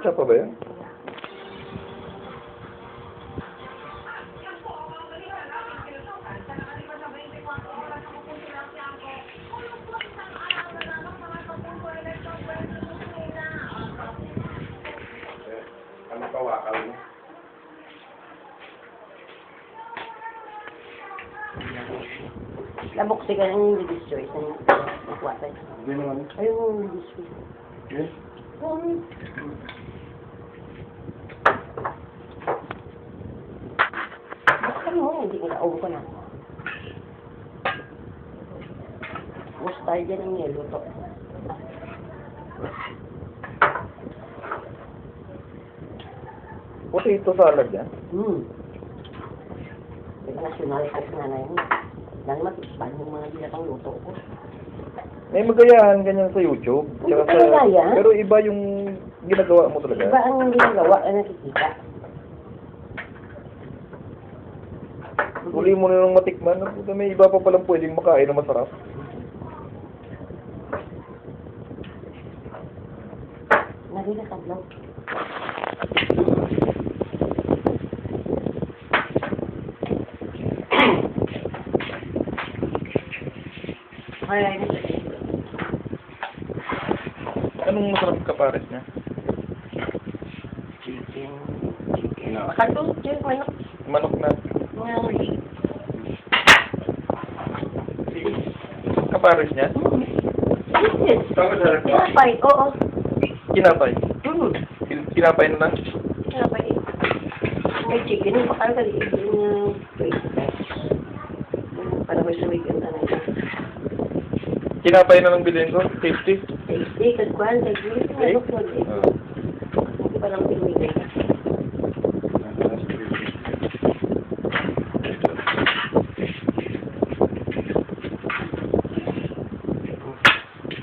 Siya pa ba yan? Ano pa wakal mo? Labok ka ng Ladies' Choice. Nakuha tayo. Hindi naman. Ayun yung Ladies' Choice. Yes? Bakit mo? Hindi nila. Ubo ko na. Gusto tayo dyan ng yelo to. Potato salad yan? National cook na na yun. Dahil matikpan yung mga binatang luto ko. May magayahan ganyan sa YouTube. Hindi Tsaka ka magaya? Pero iba yung ginagawa mo talaga. Iba ang ginagawa na nakikita. Uli mo na nung matikman. May iba pa palang pwedeng makain na masarap. Narinig ka lang. Ay, Anong masarap kapares niya? chicken. Katulad yun, manok. Manok na. Kapares niya? Kinapay, oo. Kinapay. Kinapay na lang? Kinapay. May chicken, yung pakalagaliin yung para may suwig yung tanay. Kinapay na lang bilhin ko? Tasty? Tasty, kagkuhan, kagkuhan. Manok mo din. Hindi pa lang pinigay.